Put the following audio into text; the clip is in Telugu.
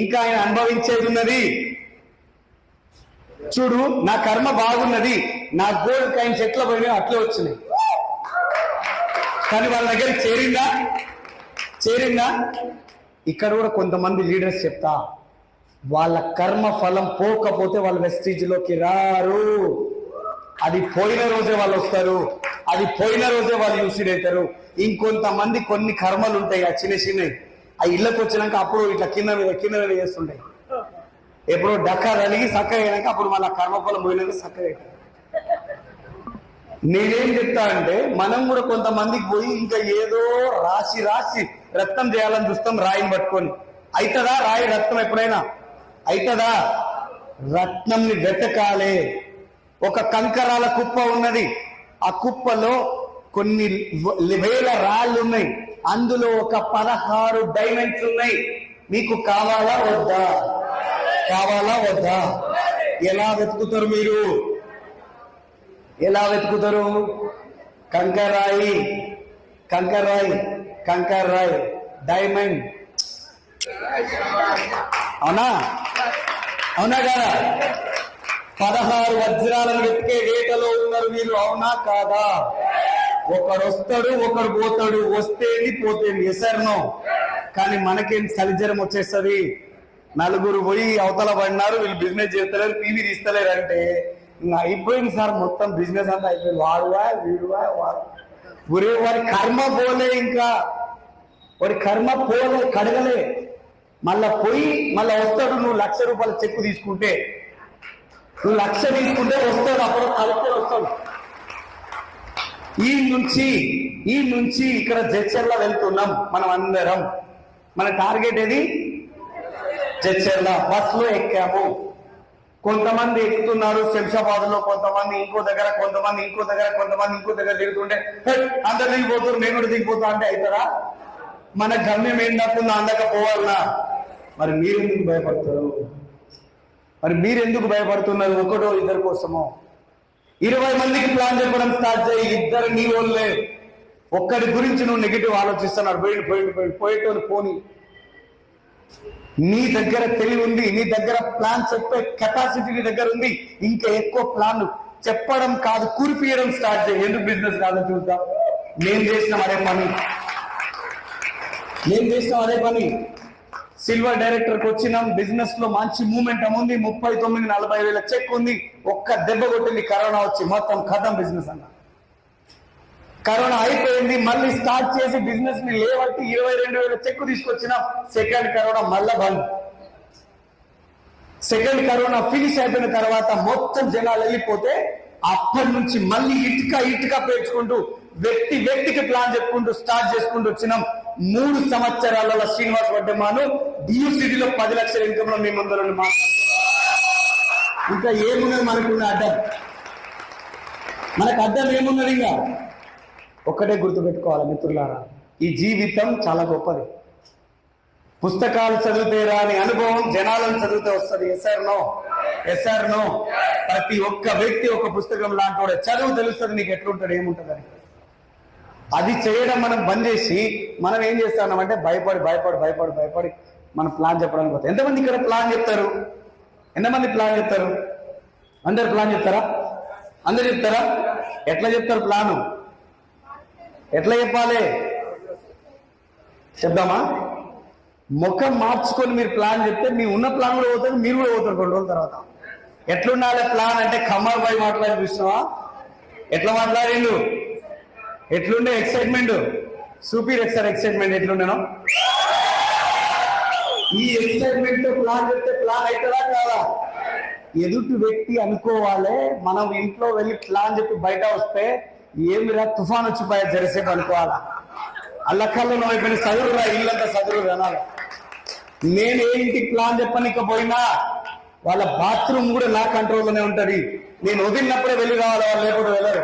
ఇంకా ఆయన అనుభవించేది ఉన్నది. చూడు, నా కర్మ బాగున్నది, నా గోల్డ్ కాయిన్స్ ఎట్లా పోయినాయో అట్లే వచ్చినాయి. కానీ వాళ్ళ దగ్గరికి చేరిందా? ఇక్కడ కూడా కొంతమంది లీడర్స్ చెప్తా, వాళ్ళ కర్మ ఫలం పోకపోతే వాళ్ళు వెస్టీజ్లోకి రారు. అది పోయిన రోజే వాళ్ళు వస్తారు, అది పోయిన రోజే వాళ్ళు యూసిడ్ అవుతారు. ఇంకొంతమంది కొన్ని కర్మలు ఉంటాయి, ఆ చిన్న చిన్నవి, ఆ ఇళ్ళకి వచ్చినాక అప్పుడు ఇట్లా కింద మీద చేస్తుంటాయి. ఎప్పుడో డక్కర్ అలిగి చక్కగా అయినాక అప్పుడు మళ్ళీ కర్మఫలం పోయినాక చక్కగా అవుతారు. నేనేం చెప్తా అంటే, మనం కూడా కొంతమందికి పోయి ఇంకా ఏదో రాసి రత్నం చేయాలని చూస్తాం, రాయిని పట్టుకొని. అవుతుందా రాయి రత్నం ఎప్పుడైనా అవుతుందా? రత్నంని వెతకాలే. ఒక కంకరాల కుప్ప ఉన్నది, ఆ కుప్పలో కొన్ని వేల రాళ్ళు ఉన్నాయి, అందులో ఒక 16 డైమండ్స్ ఉన్నాయి. మీకు కావాలా వద్దా? ఎలా వెతుకుతారు మీరు? ఎలా వెతుకుతారు? కంకరాయి డైమండ్. అవునా కాదా? 16 వజ్రాలను వెతికే వేటలో ఉన్నారు మీరు, అవునా కాదా? ఒకడు వస్తాడు, ఒకడు పోతాడు, వస్తేంది పోతేంది, ఎసర్నో. కానీ మనకేం సలిజరం వచ్చేస్తుంది. నలుగురు పోయి అవతల పడినారు, వీళ్ళు బిజినెస్ చేస్తలేరు, టీవీ తీస్తలేరు అంటే ఇంకా అయిపోయింది సార్, మొత్తం బిజినెస్ అంతా అయిపోయింది. వాడువా వీడువా వాడు ఒరే, వాడి కర్మ పోలే, ఇంకా వాడి కర్మ పోలే, కడగలే. మళ్ళా పోయి మళ్ళా వస్తాడు. నువ్వు 1,00,000 రూపాయల చెక్కు తీసుకుంటే, నువ్వు 1,00,000 తీసుకుంటే వస్తాడు, అప్పుడు కలెక్టర్ వస్తాడు. ఈ నుంచి ఇక్కడ జడ్చర్ల వెళ్తున్నాం మనం అందరం. మన టార్గెట్ ఏది? జడ్చర్ల. బస్సులో ఎక్కాము, కొంతమంది ఎక్కుతున్నారు శంషాబాద్ లో, కొంతమంది ఇంకో దగ్గర, కొంతమంది ఇంకో దగ్గర దిగుతుంటే అందరు దిగిపోతారు, నేను కూడా దిగిపోతా అంటే అవుతారా? మన గమ్యం ఏం తప్పుందో అందకపోవాలనా? మరి మీరెందుకు భయపడుతున్నారు? ఒకటో ఇద్దరి కోసమో? 20 మందికి ప్లాన్ చెప్పడం స్టార్ట్ చేయి, ఇద్దరు నీ వాళ్ళే. ఒక్కడి గురించి నువ్వు నెగిటివ్ ఆలోచిస్తున్నాడు, పోయేటోని పోని. నీ దగ్గర తెలివి ఉంది, నీ దగ్గర ప్లాన్ చెప్పే కెపాసిటీ నీ దగ్గర ఉంది. ఇంకా ఎక్కువ ప్లాన్ చెప్పడం కాదు, కురిపియడం స్టార్ట్ చేయి. ఎందుకు బిజినెస్ కాదని చూద్దాం. నేను చేసిన అదే పని. సిల్వర్ డైరెక్టర్కి వచ్చినాం, బిజినెస్ లో మంచి మూమెంటం ఉంది, 39-40 వేల చెక్ ఉంది. ఒక్క దెబ్బ కొట్టింది కరోనా వచ్చి, మొత్తం ఖతం బిజినెస్ అన్న. కరోనా అయిపోయింది, మళ్ళీ స్టార్ట్ చేసి బిజినెస్ ని లేవట్టి 22,000 చెక్కు తీసుకొచ్చినాం. సెకండ్ కరోనా మళ్ళా బంద్. సెకండ్ కరోనా ఫినిష్ అయిపోయిన తర్వాత మొత్తం జనాలు వెళ్ళిపోతే అప్పటి నుంచి మళ్ళీ ఇటుక పేర్చుకుంటూ వ్యక్తికి ప్లాన్ చెప్పుకుంటూ స్టార్ట్ చేసుకుంటూ వచ్చినాం. 3 సంవత్సరాలలో శ్రీనివాస్ వడ్డెమాను డియూసిటీలో 10 లక్షల ఇన్కమ్ లో మీ ముందర మాట్లాడుతున్నాం. ఇంకా ఏమున్నది మనకున్న అడ్డం? మనకు అడ్డం ఏమున్నది? ఇంకా ఒక్కటే గుర్తుపెట్టుకోవాలి మిత్రులారా, ఈ జీవితం చాలా గొప్పది. పుస్తకాలు చదివితే రాని అనుభవం జనాలను చదివితే వస్తుంది. Yes or no? ప్రతి ఒక్క వ్యక్తి ఒక పుస్తకం లాంటి చదువు తెలుస్తుంది నీకు ఎట్లుంటాడు, ఏముంటుంది అని. అది చేయడం మనం బంద్ చేసి మనం ఏం చేస్తున్నామంటే భయపడి మనం ప్లాన్ చెప్పడానికి పోతాం. ఎంతమంది ఇక్కడ ప్లాన్ చెప్తారు? ఎంతమంది ప్లాన్ చెప్తారు? అందరు ప్లాన్ చెప్తారా? అందరు చెప్తారా? ఎట్లా చెప్తారు ప్లాను? ఎట్లా చెప్పాలి చెప్దామా? ముఖం మార్చుకొని మీరు ప్లాన్ చెప్తే మీ ఉన్న ప్లాన్ కూడా పోతుంది, మీరు కూడా పోతారు 2 రోజుల తర్వాత. ఎట్లుండాలి ప్లాన్ అంటే కమల్ భాయ్ మాట్లాడి చూసినావా? ఎట్లా మాట్లాడిండు? ఎట్లుండే ఎక్సైట్మెంట్? Super excitement ఎట్లుండేనో. ఈ ఎక్సైట్మెంట్ తో ప్లాన్ చెప్తే ప్లాన్ అవుతుందా కాదా? ఎదుటి వ్యక్తి అనుకోవాలి. మనం ఇంట్లో వెళ్ళి ప్లాన్ చెప్పి బయట వస్తే ఏమిరా తుఫాన్ వచ్చిపోయా జరిసేపు అనుకోవాలా. అల్లకల్లో అయిపోయిన చదువురా, ఇల్లంతా చదువు అనాలి. నేను ఏ ఇంటికి ప్లాన్ చెప్పనికపోయినా వాళ్ళ బాత్రూమ్ కూడా నా కంట్రోల్లోనే ఉంటది. నేను వదిలినప్పుడే వెళ్ళి రావాలి, వాళ్ళు లేకుండా వెళ్ళరు.